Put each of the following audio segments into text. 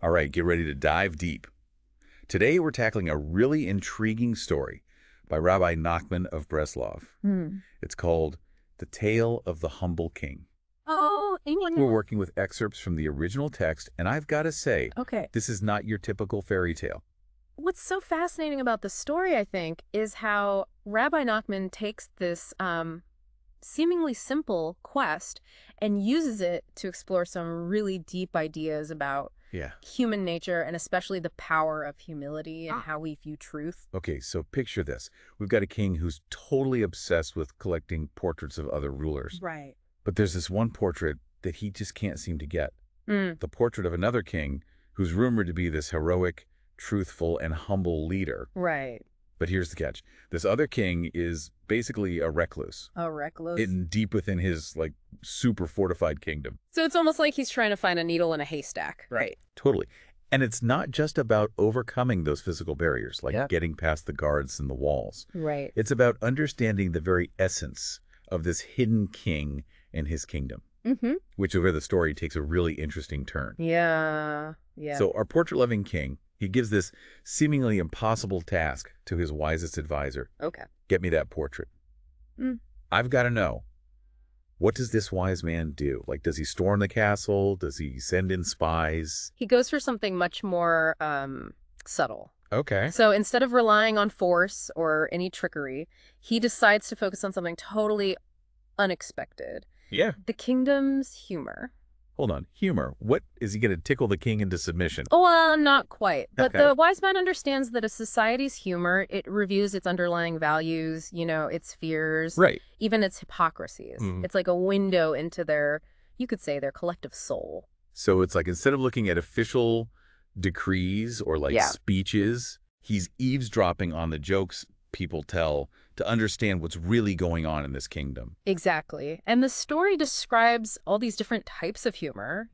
All right, get ready to dive deep. Today we're tackling a really intriguing story by Rabbi נחman of Mברsleb. It's called The Tale of the Humble King. Oh, We're working with excerpts from the original text, and I've got to say, okay. this is not your typical fairy tale. What's so fascinating about the story, I think, is how Rabbi נחman takes this seemingly simple quest and uses it to explore some really deep ideas about human nature and especially the power of humility and how we view truth. Okay, so picture this. We've got a king who's totally obsessed with collecting portraits of other rulers. Right. But there's this one portrait that he just can't seem to get. The portrait of another king who's rumored to be this heroic, truthful, and humble leader. Right. But here's the catch. This other king is basically a recluse. A recluse. Hidden deep within his, super fortified kingdom. So it's almost like he's trying to find a needle in a haystack. Right. Totally. And it's not just about overcoming those physical barriers, getting past the guards and the walls. Right. It's about understanding the very essence of this hidden king and his kingdom. Which is where the story takes a really interesting turn. Yeah. So our portrait-loving king, he gives this seemingly impossible task to his wisest advisor. Okay. Get me that portrait. I've got to know, what does this wise man do? Does he storm the castle? Does he send in spies? He goes for something much more subtle. Okay. So instead of relying on force or any trickery, he decides to focus on something totally unexpected. Yeah. The kingdom's humor. Hold on. Humor. What? Is he going to tickle the king into submission? Oh, well, not quite. But Okay. the wise man understands that a society's humor, it reviews its underlying values, its fears, Right. even its hypocrisies. It's like a window into you could say, their collective soul. So it's instead of looking at official decrees or speeches, he's eavesdropping on the jokes people tell to understand what's really going on in this kingdom. Exactly. And the story describes all these different types of humor,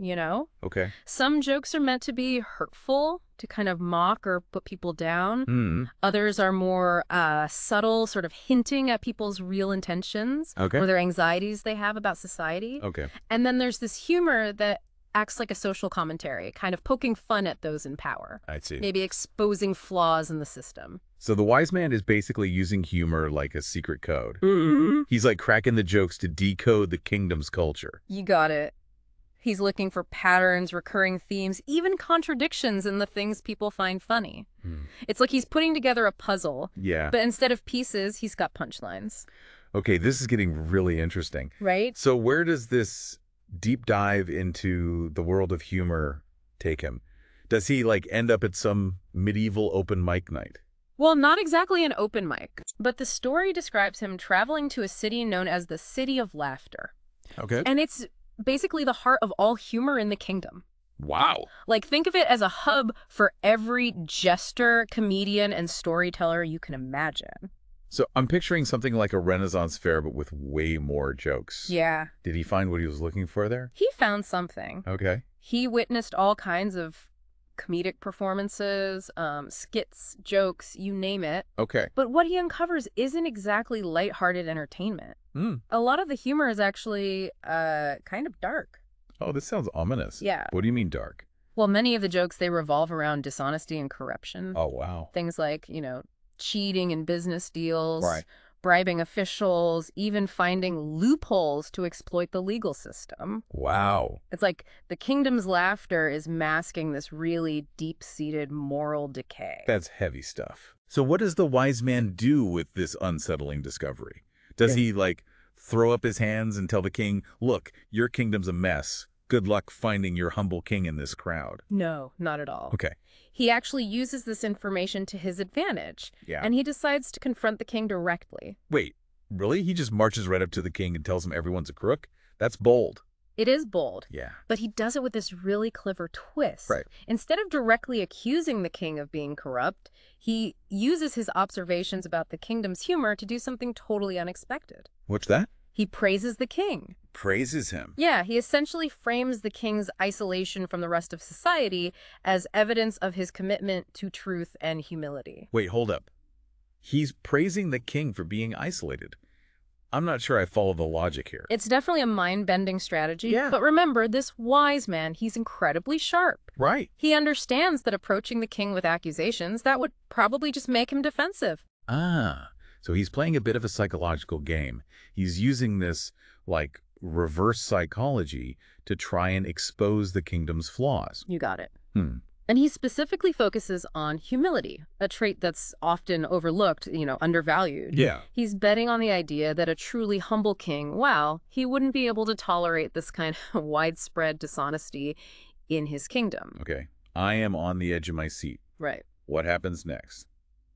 Okay. Some jokes are meant to be hurtful, to kind of mock or put people down. Others are more subtle, sort of hinting at people's real intentions or their anxieties they have about society. Okay. And then there's this humor that acts like a social commentary, kind of poking fun at those in power. I see. Maybe exposing flaws in the system. So the wise man is basically using humor like a secret code. He's cracking the jokes to decode the kingdom's culture. You got it. He's looking for patterns, recurring themes, even contradictions in the things people find funny. It's like he's putting together a puzzle. Yeah. But instead of pieces, he's got punchlines. Okay, this is getting really interesting. Right? So where does this deep dive into the world of humor take him? Does he end up at some medieval open mic night? Well, not exactly an open mic, but the story describes him traveling to a city known as the City of Laughter. Okay. And it's basically the heart of all humor in the kingdom. Wow. Think of it as a hub for every jester, comedian, and storyteller you can imagine. So I'm picturing something like a Renaissance fair, but with way more jokes. Yeah. Did he find what he was looking for there? He found something. Okay. He witnessed all kinds of comedic performances, skits, jokes, you name it. Okay. But what he uncovers isn't exactly lighthearted entertainment. A lot of the humor is actually kind of dark. Oh, this sounds ominous. Yeah. What do you mean dark? Well, many of the jokes, they revolve around dishonesty and corruption. Oh, wow. Things like, cheating in business deals, Right. bribing officials, even finding loopholes to exploit the legal system. Wow. It's like the kingdom's laughter is masking this really deep-seated moral decay. That's heavy stuff. So what does the wise man do with this unsettling discovery? Does he, throw up his hands and tell the king, look, your kingdom's a mess. Good luck finding your humble king in this crowd? No, not at all. Okay. He actually uses this information to his advantage. Yeah. And he decides to confront the king directly. Wait, really? He just marches right up to the king and tells him everyone's a crook? That's bold. It is bold. Yeah. But he does it with this really clever twist. Right. Instead of directly accusing the king of being corrupt, he uses his observations about the kingdom's humor to do something totally unexpected. What's that? He praises the king. Praises him. Yeah, he essentially frames the king's isolation from the rest of society as evidence of his commitment to truth and humility. Wait, hold up. He's praising the king for being isolated. I'm not sure I follow the logic here. It's definitely a mind-bending strategy. Yeah. But remember, this wise man, he's incredibly sharp. Right. He understands that approaching the king with accusations, that would probably just make him defensive. Ah, so he's playing a bit of a psychological game. He's using this, like, reverse psychology to try and expose the kingdom's flaws. You got it. Hmm. And he specifically focuses on humility, a trait that's often overlooked, undervalued. Yeah. He's betting on the idea that a truly humble king, well, he wouldn't be able to tolerate this kind of widespread dishonesty in his kingdom. Okay. I am on the edge of my seat. Right. What happens next?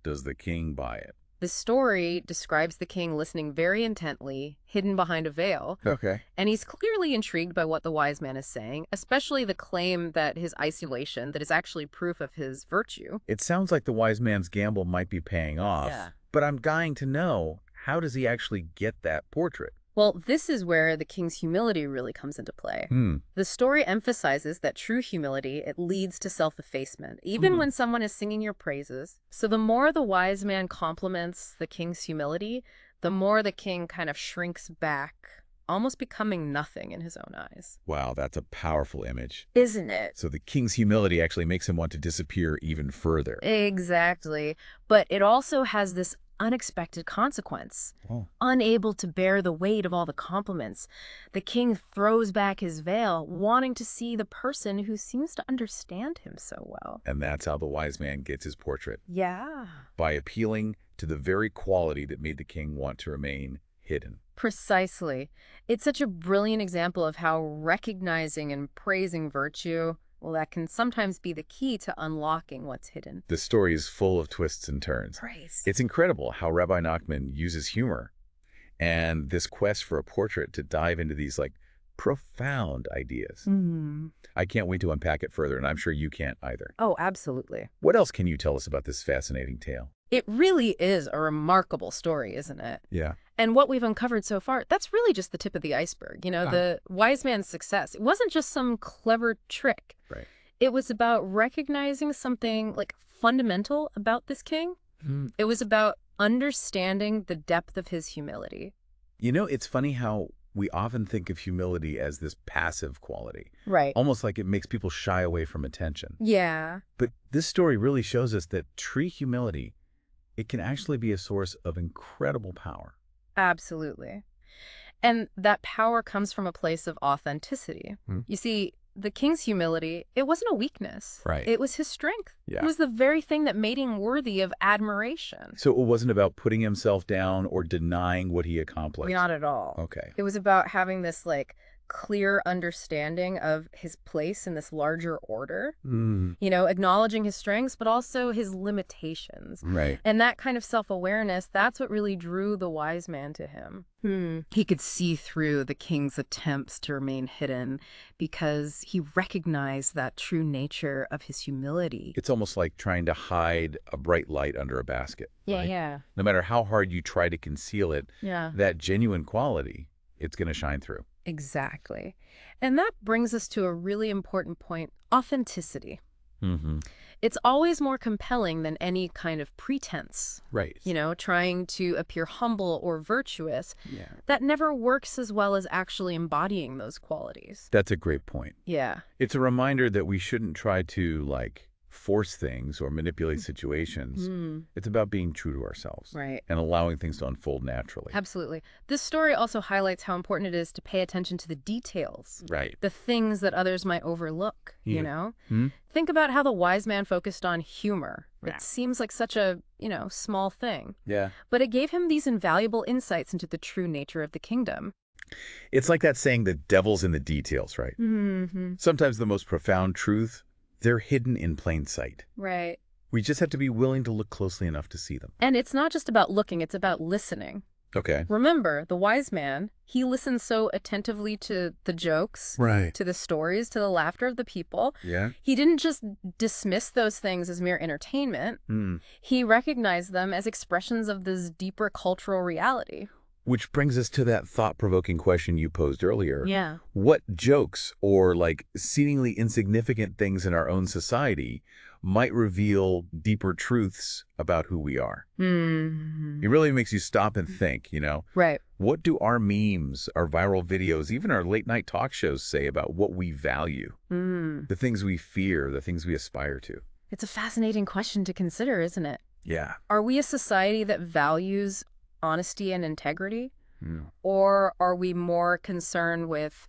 Does the king buy it? The story describes the king listening very intently, hidden behind a veil. Okay. And he's clearly intrigued by what the wise man is saying, especially the claim that his isolation, that is actually proof of his virtue. It sounds like the wise man's gamble might be paying off. Yeah. But I'm dying to know, how does he actually get that portrait? Well, this is where the king's humility really comes into play. The story emphasizes that true humility, it leads to self-effacement, even when someone is singing your praises. So the more the wise man compliments the king's humility, the more the king kind of shrinks back, almost becoming nothing in his own eyes. Wow, that's a powerful image. Isn't it? So the king's humility actually makes him want to disappear even further. Exactly. But it also has this unexpected consequence. Oh. Unable to bear the weight of all the compliments, the king throws back his veil, wanting to see the person who seems to understand him so well. And that's how the wise man gets his portrait. Yeah. By appealing to the very quality that made the king want to remain hidden. Precisely. It's such a brilliant example of how recognizing and praising virtue, well, that can sometimes be the key to unlocking what's hidden. The story is full of twists and turns. Praise. It's incredible how Rabbi נחman uses humor and this quest for a portrait to dive into these, like, profound ideas. I can't wait to unpack it further, and I'm sure you can't either. Oh, absolutely. What else can you tell us about this fascinating tale? It really is a remarkable story, isn't it? Yeah. And what we've uncovered so far, that's really just the tip of the iceberg. The wise man's success, it wasn't just some clever trick. Right. It was about recognizing something, like, fundamental about this king. It was about understanding the depth of his humility. It's funny how we often think of humility as this passive quality. Right. Almost like it makes people shy away from attention. Yeah. But this story really shows us that true humility, it can actually be a source of incredible power. Absolutely. And that power comes from a place of authenticity. You see, the king's humility, it wasn't a weakness. Right. It was his strength. Yeah. It was the very thing that made him worthy of admiration. So it wasn't about putting himself down or denying what he accomplished. Not at all. Okay. It was about having this, like, clear understanding of his place in this larger order. Acknowledging his strengths, but also his limitations. Right. And that kind of self-awareness, that's what really drew the wise man to him. He could see through the king's attempts to remain hidden because he recognized that true nature of his humility. It's almost like trying to hide a bright light under a basket. Right? Yeah. No matter how hard you try to conceal it, Yeah. that genuine quality, it's going to shine through. Exactly. And that brings us to a really important point, authenticity. It's always more compelling than any kind of pretense. Right. Trying to appear humble or virtuous. Yeah. That never works as well as actually embodying those qualities. That's a great point. Yeah. It's a reminder that we shouldn't try to, like, force things or manipulate situations. It's about being true to ourselves. Right. And allowing things to unfold naturally. Absolutely. This story also highlights how important it is to pay attention to the details. Right. The things that others might overlook, Yeah. Think about how the wise man focused on humor. Yeah. It seems like such a, small thing. Yeah. But it gave him these invaluable insights into the true nature of the kingdom. It's like that saying, the devil's in the details, right? Sometimes the most profound truth, they're hidden in plain sight. Right. We just have to be willing to look closely enough to see them. And it's not just about looking, it's about listening. Okay. Remember, the wise man, he listened so attentively to the jokes, Right. to the stories, to the laughter of the people. Yeah. He didn't just dismiss those things as mere entertainment. He recognized them as expressions of this deeper cultural reality. Which brings us to that thought-provoking question you posed earlier. Yeah. What jokes or like seemingly insignificant things in our own society might reveal deeper truths about who we are? It really makes you stop and think, Right. What do our memes, our viral videos, even our late-night talk shows say about what we value? The things we fear, the things we aspire to? It's a fascinating question to consider, isn't it? Yeah. Are we a society that values honesty and integrity? Or are we more concerned with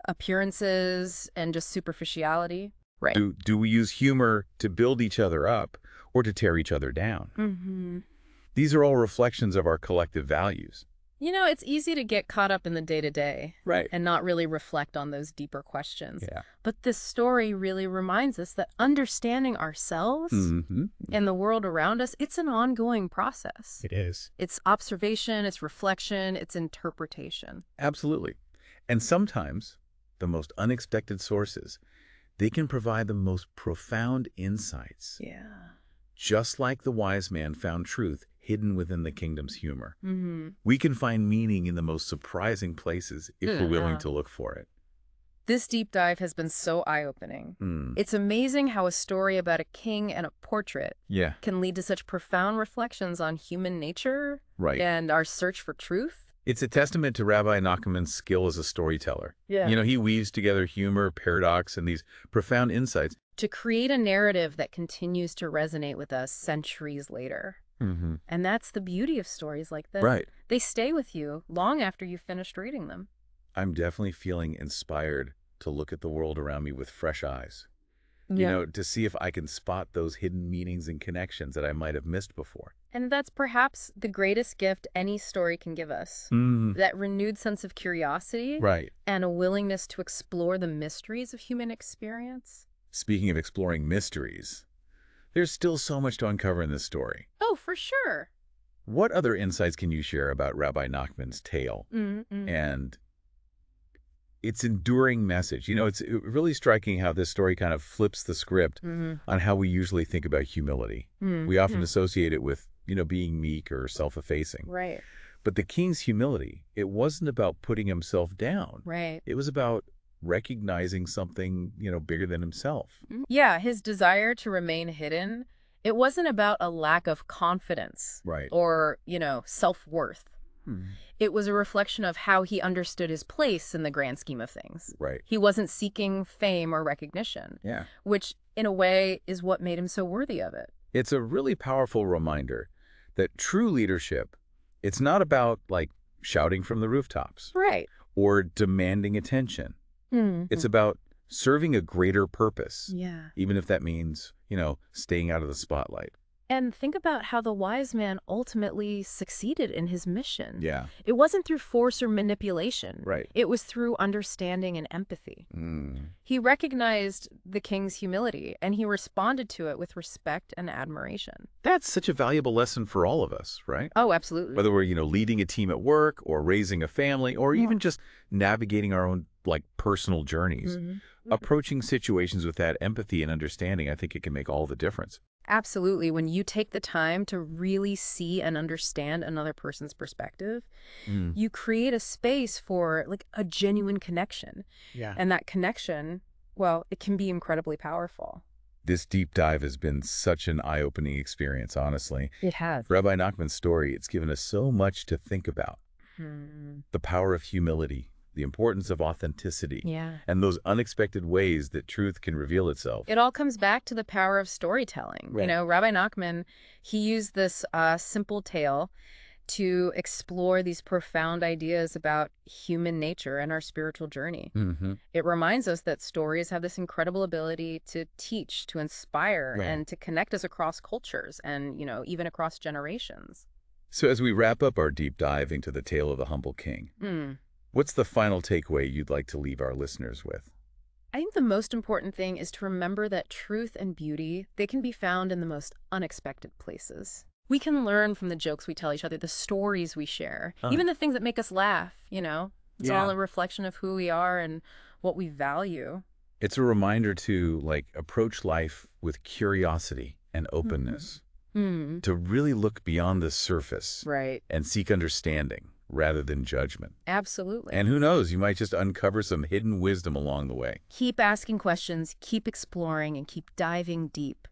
appearances and just superficiality? Right. Do we use humor to build each other up or to tear each other down? These are all reflections of our collective values. It's easy to get caught up in the day-to-day Right. and not really reflect on those deeper questions. Yeah. But this story really reminds us that understanding ourselves and the world around us, it's an ongoing process. It is. It's observation, it's reflection, it's interpretation. Absolutely. And sometimes the most unexpected sources, they can provide the most profound insights. Yeah. Just like the wise man found truth hidden within the kingdom's humor. We can find meaning in the most surprising places if we're willing to look for it. This deep dive has been so eye-opening. It's amazing how a story about a king and a portrait can lead to such profound reflections on human nature and our search for truth. It's a testament to Rabbi Nachman's skill as a storyteller. Yeah. He weaves together humor, paradox, and these profound insights to create a narrative that continues to resonate with us centuries later. And that's the beauty of stories like this. Right. They stay with you long after you've finished reading them. I'm definitely feeling inspired to look at the world around me with fresh eyes. To see if I can spot those hidden meanings and connections that I might have missed before. And that's perhaps the greatest gift any story can give us. That renewed sense of curiosity and a willingness to explore the mysteries of human experience. Speaking of exploring mysteries, there's still so much to uncover in this story. Oh, for sure. What other insights can you share about Rabbi Nachman's tale and its enduring message? It's really striking how this story kind of flips the script on how we usually think about humility. We often associate it with, being meek or self-effacing. Right. But the king's humility, it wasn't about putting himself down. Right. It was about recognizing something, bigger than himself. Yeah, his desire to remain hidden, it wasn't about a lack of confidence or, self-worth. It was a reflection of how he understood his place in the grand scheme of things. Right. He wasn't seeking fame or recognition, which in a way is what made him so worthy of it. It's a really powerful reminder that true leadership, it's not about like shouting from the rooftops. Right. Or demanding attention. It's about serving a greater purpose. Yeah. Even if that means, staying out of the spotlight. And think about how the wise man ultimately succeeded in his mission. Yeah. It wasn't through force or manipulation. Right. It was through understanding and empathy. He recognized the king's humility, and he responded to it with respect and admiration. That's such a valuable lesson for all of us, right? Oh, absolutely. Whether we're, leading a team at work or raising a family or even just navigating our own personal journeys. Approaching situations with that empathy and understanding, I think it can make all the difference. Absolutely. When you take the time to really see and understand another person's perspective, you create a space for a genuine connection. Yeah. And that connection, well, it can be incredibly powerful. This deep dive has been such an eye-opening experience, honestly. It has. Rabbi Nachman's story, it's given us so much to think about. The power of humility, the importance of authenticity, and those unexpected ways that truth can reveal itself. It all comes back to the power of storytelling. Right. Rabbi Nachman, he used this simple tale to explore these profound ideas about human nature and our spiritual journey. It reminds us that stories have this incredible ability to teach, to inspire, and to connect us across cultures and, even across generations. So as we wrap up our deep dive into the tale of the humble king, what's the final takeaway you'd like to leave our listeners with? I think the most important thing is to remember that truth and beauty, they can be found in the most unexpected places. We can learn from the jokes we tell each other, the stories we share, even the things that make us laugh, It's all a reflection of who we are and what we value. It's a reminder to, approach life with curiosity and openness. To really look beyond the surface and seek understanding rather than judgment. Absolutely. And who knows, you might just uncover some hidden wisdom along the way. Keep asking questions, keep exploring, and keep diving deep.